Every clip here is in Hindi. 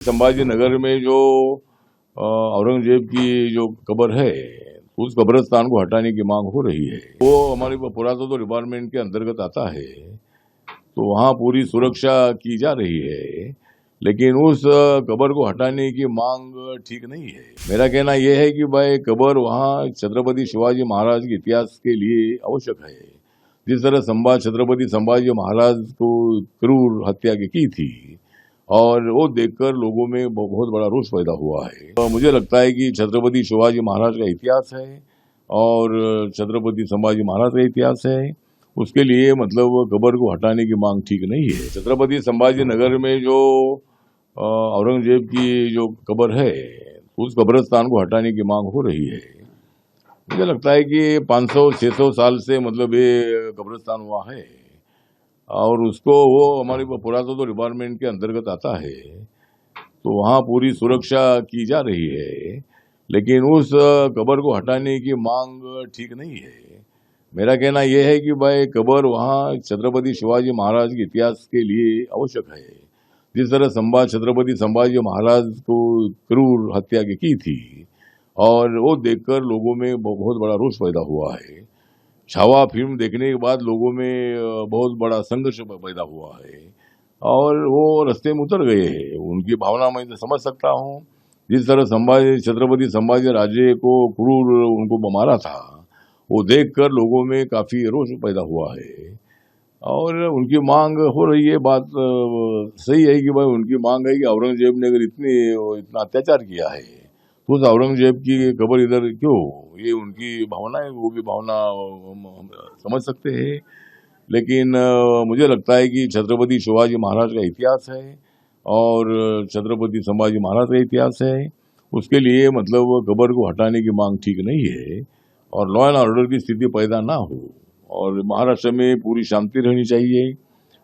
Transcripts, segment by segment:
संभाजी नगर में जो औरंगजेब की जो कब्र है उस कब्रिस्तान को हटाने की मांग हो रही है। वो हमारे पुरातत्व डिपार्टमेंट के अंतर्गत आता है, तो वहाँ पूरी सुरक्षा की जा रही है, लेकिन उस कब्र को हटाने की मांग ठीक नहीं है। मेरा कहना यह है कि भाई कब्र वहाँ छत्रपति शिवाजी महाराज के इतिहास के लिए आवश्यक है। जिस तरह छत्रपति संभाजी महाराज को क्रूर हत्या की थी और वो देखकर लोगों में बहुत बड़ा रोष पैदा हुआ है। तो मुझे लगता है कि छत्रपति शिवाजी महाराज का इतिहास है और छत्रपति संभाजी महाराज का इतिहास है, उसके लिए मतलब कब्र को हटाने की मांग ठीक नहीं है। छत्रपति संभाजी नगर में जो औरंगजेब की जो कब्र है उस कब्रिस्तान को हटाने की मांग हो रही है। मुझे लगता है कि 500-600 साल से मतलब ये कब्रिस्तान हुआ है और उसको वो हमारे पुरातत्व डिपार्टमेंट के अंतर्गत आता है, तो वहाँ पूरी सुरक्षा की जा रही है, लेकिन उस कब्र को हटाने की मांग ठीक नहीं है। मेरा कहना यह है कि भाई कब्र वहाँ छत्रपति शिवाजी महाराज के इतिहास के लिए आवश्यक है। जिस तरह छत्रपति संभाजी महाराज को क्रूर हत्या की थी और वो देखकर लोगों में बहुत बड़ा रोष पैदा हुआ है। छावा फिल्म देखने के बाद लोगों में बहुत बड़ा संघर्ष पैदा हुआ है और वो रास्ते में उतर गए हैं। उनकी भावना मैं तो समझ सकता हूँ। जिस तरह छत्रपति संभाजी राजे को क्रूर उनको मारा था, वो देखकर लोगों में काफी रोष पैदा हुआ है और उनकी मांग हो रही है। बात सही है कि भाई उनकी मांग है कि औरंगजेब ने अगर इतना अत्याचार किया है तो उस औरंगजेब की कब्र इधर क्यों, ये उनकी भावना है, वो भी भावना हम समझ सकते हैं। लेकिन मुझे लगता है कि छत्रपति शिवाजी महाराज का इतिहास है और छत्रपति संभाजी महाराज का इतिहास है, उसके लिए मतलब कब्र को हटाने की मांग ठीक नहीं है और लॉ एंड ऑर्डर की स्थिति पैदा ना हो और महाराष्ट्र में पूरी शांति रहनी चाहिए।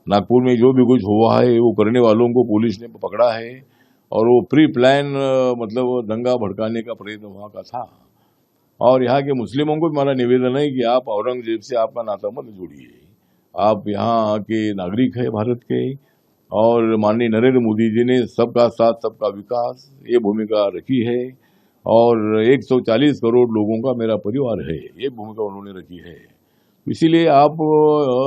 नागपुर में जो भी कुछ हुआ है वो करने वालों को पुलिस ने पकड़ा है और वो प्री प्लान मतलब दंगा भड़काने का प्रयत्न वहाँ का था। और यहाँ के मुस्लिमों को भी हमारा निवेदन है कि आप औरंगजेब से आपका नाता मत जोड़िए। आप यहाँ के नागरिक है भारत के और माननीय नरेंद्र मोदी जी ने सबका साथ सबका विकास ये भूमिका रखी है और 140 करोड़ लोगों का मेरा परिवार है, ये भूमिका उन्होंने रखी है। इसीलिए आप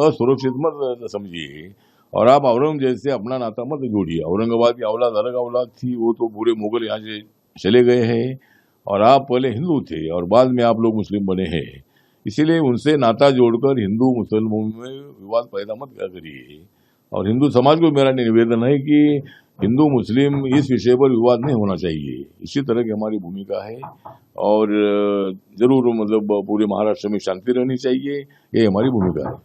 असुरक्षित मत समझिए और आप औरंगजेब से अपना नाता मत जोड़िए। औरंगाबाद की औलाद अलग औलाद थी, वो तो पूरे मुगल यहाँ से चले गए हैं और आप पहले हिंदू थे और बाद में आप लोग मुस्लिम बने हैं। इसीलिए उनसे नाता जोड़कर हिंदू मुसलमानों में विवाद पैदा मत करिए। और हिंदू समाज को मेरा निवेदन है कि हिंदू मुस्लिम इस विषय पर विवाद नहीं होना चाहिए। इसी तरह की हमारी भूमिका है और जरूर मतलब पूरे महाराष्ट्र में शांति रहनी चाहिए, ये हमारी भूमिका है।